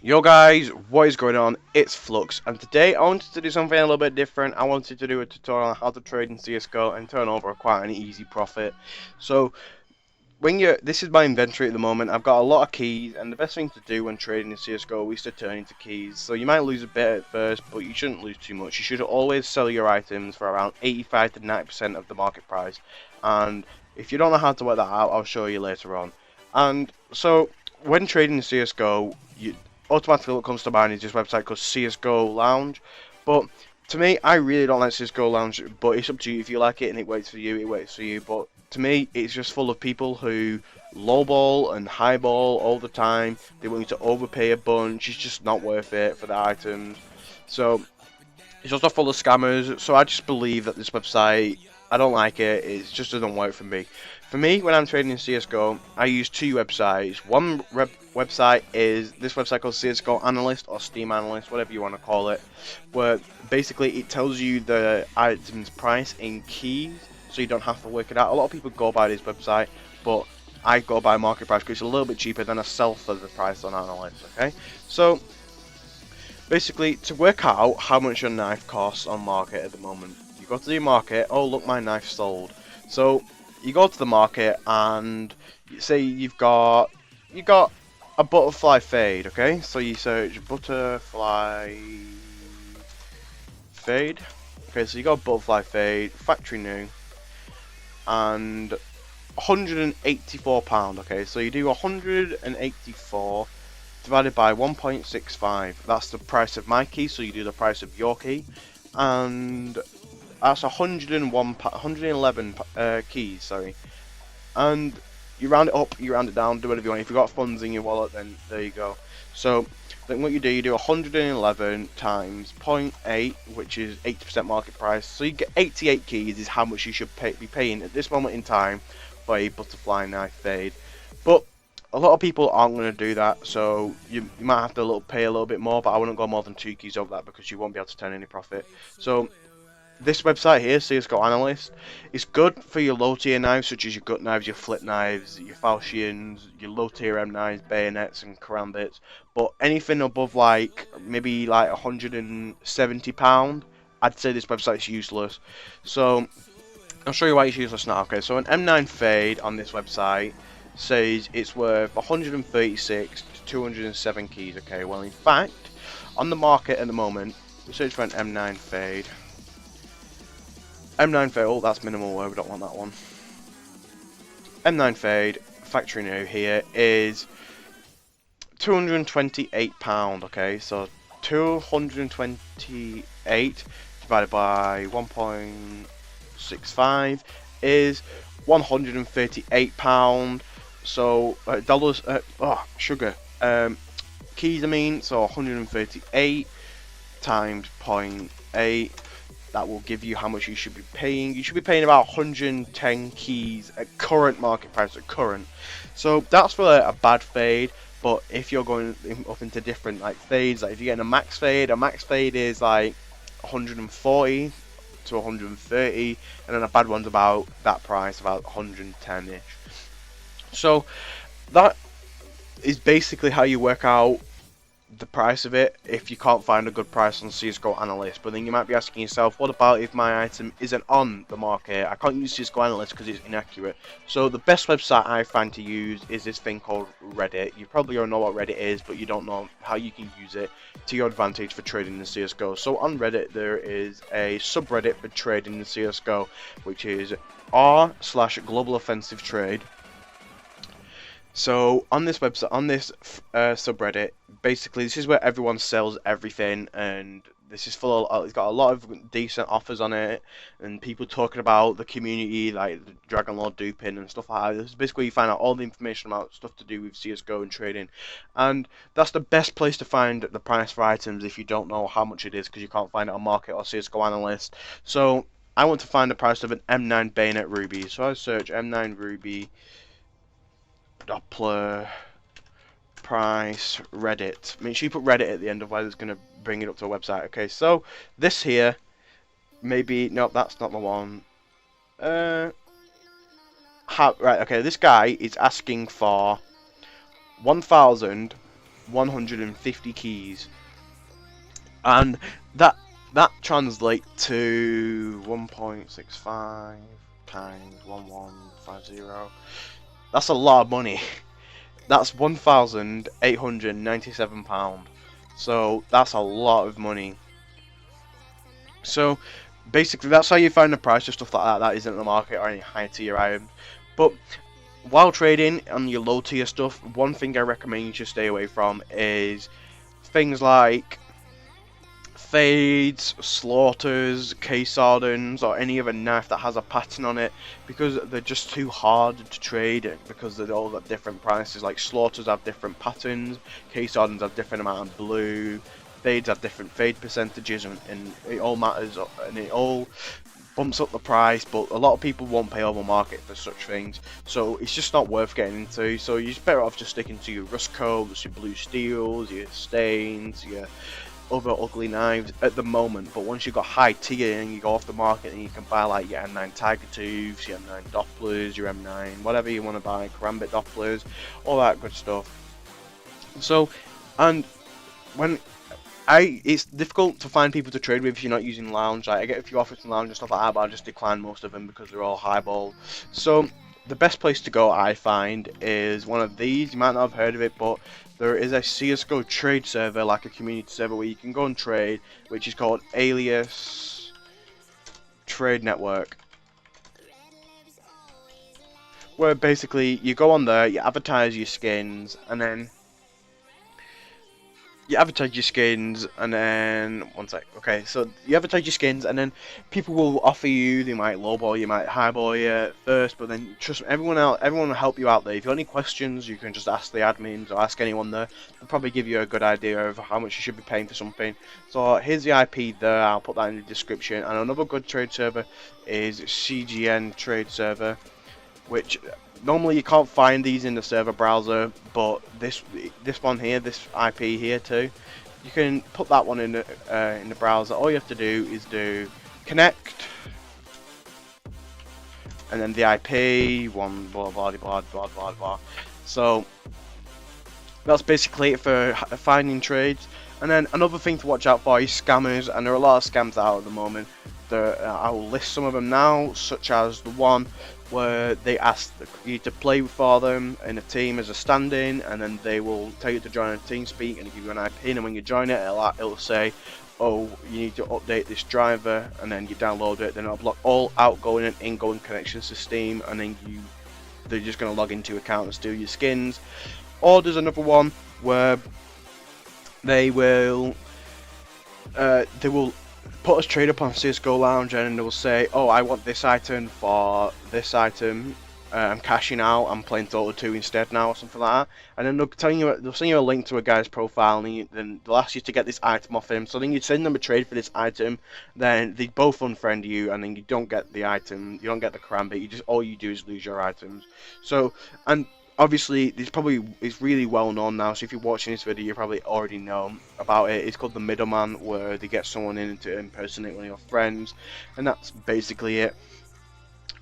Yo guys, what is going on? It's Flux, and today I wanted to do something a little bit different. I wanted to do a tutorial on how to trade in CSGO and turn over quite an easy profit. So, this is my inventory at the moment. I've got a lot of keys, and the best thing to do when trading in CSGO is to turn into keys. So you might lose a bit at first, but you shouldn't lose too much. You should always sell your items for around 85 to 90% of the market price. And if you don't know how to work that out, I'll show you later on. And so, when trading in CSGO, automatically what comes to mind is this website called CSGO Lounge. But to me, I really don't like CSGO Lounge, but it's up to you. If you like it and it works for you, it works for you. But to me, it's just full of people who lowball and highball all the time. They want you to overpay a bunch. It's just not worth it for the items. So it's also full of scammers. So I just believe that this website, I don't like it. It just doesn't work for me. For me, when I'm trading in CSGO, I use two websites. One website is this website called CSGO Analyst or Steam Analyst, whatever you want to call it, where basically it tells you the item's price in keys, so you don't have to work it out. A lot of people go by this website, but I go by market price because it's a little bit cheaper than a sell for the price on Analyst. Okay, so basically to work out how much your knife costs on market at the moment, you go to the market. Oh look, my knife sold. So you go to the market and say you got a butterfly fade, okay? So you search butterfly fade. Okay, so you got butterfly fade, factory new, and £184. Okay, so you do 184 divided by 1.65. That's the price of my key. So you do the price of your key, and that's 111 keys, sorry. And you round it up, you round it down, do whatever you want. If you've got funds in your wallet, then there you go. So then what you do 111 times 0.8, which is 80% market price. So you get 88 keys is how much you should be paying at this moment in time for a butterfly knife fade. But a lot of people aren't going to do that, so you might have to pay a little bit more, but I wouldn't go more than 2 keys over that because you won't be able to turn any profit. So this website here, CSGO Analyst, is good for your low tier knives such as your gut knives, your flip knives, your falchions, your low tier M knives, bayonets and karambits. But anything above maybe like £170, I'd say this website's useless. So I'll show you why it's useless now. Okay, so an M9 fade on this website says it's worth 136 to 207 keys. Okay, well in fact, on the market at the moment, we search for an M9 fade. M9 fade, oh that's minimal wear, we don't want that one. M9 fade, factory new here, is £228, okay, so 228 divided by 1.65 is £138, so dollars, sugar, keys I mean, so 138 times 0.8, that will give you how much you should be paying. You should be paying about 110 keys at current market price, at current. So that's for a bad fade. But if you're going up into different fades, like if you're getting a max fade is like 140 to 130, and then a bad one's about that price, about 110-ish. So that is basically how you work out the price of it if you can't find a good price on CSGO Analyst. But then you might be asking yourself, what about if my item isn't on the market? I can't use CSGO Analyst because it's inaccurate. So the best website I find to use is this thing called Reddit. You probably already know what Reddit is, but you don't know how you can use it to your advantage for trading in CSGO. So on Reddit there is a subreddit for trading in CSGO, which is r/global offensive trade. So on this website, on this subreddit, basically this is where everyone sells everything, and this is full of, it's got a lot of decent offers on it, and people talking about the community, like the Dragon Lord duping and stuff like that. This is basically where you find out all the information about stuff to do with CSGO and trading, and that's the best place to find the price for items if you don't know how much it is, because you can't find it on Market or CSGO Analyst. So I want to find the price of an M9 Bayonet Ruby, so I search M9 Ruby Doppler price Reddit. Make sure you put Reddit at the end, otherwise it's going to bring it up to a website. Okay, so this here, maybe, no, that's not the one. Right, okay, this guy is asking for 1,000 150 keys, and that translates to 1.65 times 1150. That's a lot of money. That's £1,897. So that's a lot of money. So basically, that's how you find the price of stuff like that isn't in the market or any high tier items. But while trading on your low tier stuff, one thing I recommend you should stay away from is things like fades, slaughters, case sardines, or any other knife that has a pattern on it, because they're just too hard to trade, because they've all got different prices. Like slaughters have different patterns, case sardines have different amount of blue, fades have different fade percentages, and it all matters, and it all bumps up the price. But a lot of people won't pay over market for such things, so it's just not worth getting into. So you're better off just sticking to your rust coats, your blue steels, your stains, your other ugly knives at the moment. But once you've got high tier and you go off the market, and you can buy like your M9 Tiger Tooths, your M9 Dopplers, your M9 whatever you want to buy, Karambit Dopplers, all that good stuff. So, and when it's difficult to find people to trade with if you're not using lounge. Like, I get a few offers in lounge and stuff like that, but I just decline most of them because they're all highball. So the best place to go, I find, is one of these. You might not have heard of it, but there is a CSGO trade server, like a community server, where you can go and trade, which is called Alias Trade Network. Where basically you go on there, you advertise your skins, and then one sec. Okay, so you advertise your skins, and then people will offer you. They might lowball you, might highball you at first, but then trust me, everyone will help you out there. If you have any questions, you can just ask the admins or ask anyone there. They'll probably give you a good idea of how much you should be paying for something. So here's the IP there. I'll put that in the description. And another good trade server is CGN Trade Server, which normally you can't find these in the server browser, but this one here, this IP here too, you can put that one in the browser. All you have to do is do connect, and then the IP one, blah blah blah blah blah blah. So that's basically it for finding trades. And then another thing to watch out for is scammers, and there are a lot of scams out at the moment. I will list some of them now, such as the one where they ask you to play for them in a team as a stand-in, and then they will tell you to join a team speak and give you an IP, and when you join it, it'll say, oh, you need to update this driver, and then you download it. Then it'll block all outgoing and ingoing connections to Steam, and then they're just going to log into your account and steal your skins. Or there's another one where they will put a trade up on CSGO Lounge, and they will say, oh, I want this item for this item, I'm cashing out, I'm playing Dota 2 instead now, or something like that. And then they'll send you a link to a guy's profile, and then they'll ask you to get this item off him. So then you send them a trade for this item, then they both unfriend you, and then you don't get the item, you don't get the Karambit, all you do is lose your items. So, and obviously, it's really well known now, so if you're watching this video, you probably already know about it. It's called the middleman, where they get someone in to impersonate one of your friends, and that's basically it.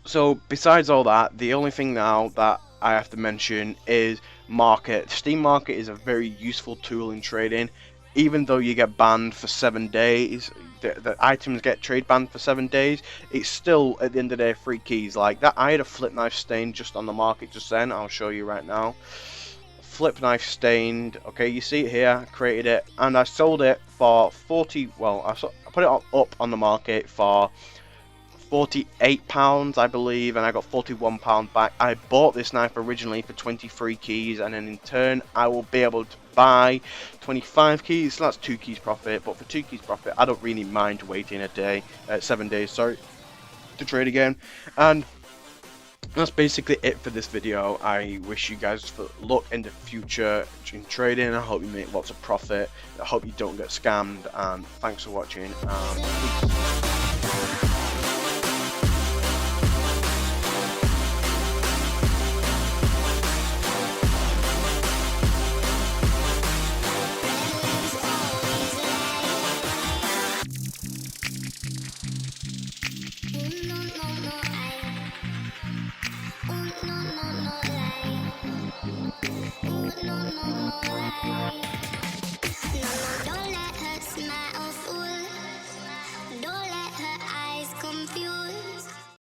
So, besides all that, the only thing now that I have to mention is market. Steam Market is a very useful tool in trading. Even though you get banned for 7 days, the items get trade banned for 7 days, it's still, at the end of the day, free keys. Like that, I had a flip knife stained just on the market just then. I'll show you right now. Flip knife stained. Okay, you see it here. I created it, and I sold it for 40. Well, I put it up on the market for £48, I believe, and I got £41 back. I bought this knife originally for 23 keys, and then in turn I will be able to buy 25 keys, so that's 2 keys profit. But for 2 keys profit, I don't really mind waiting 7 days, sorry, to trade again. And that's basically it for this video. I wish you guys luck in the future in trading. I hope you make lots of profit. I hope you don't get scammed, and thanks for watching, and peace.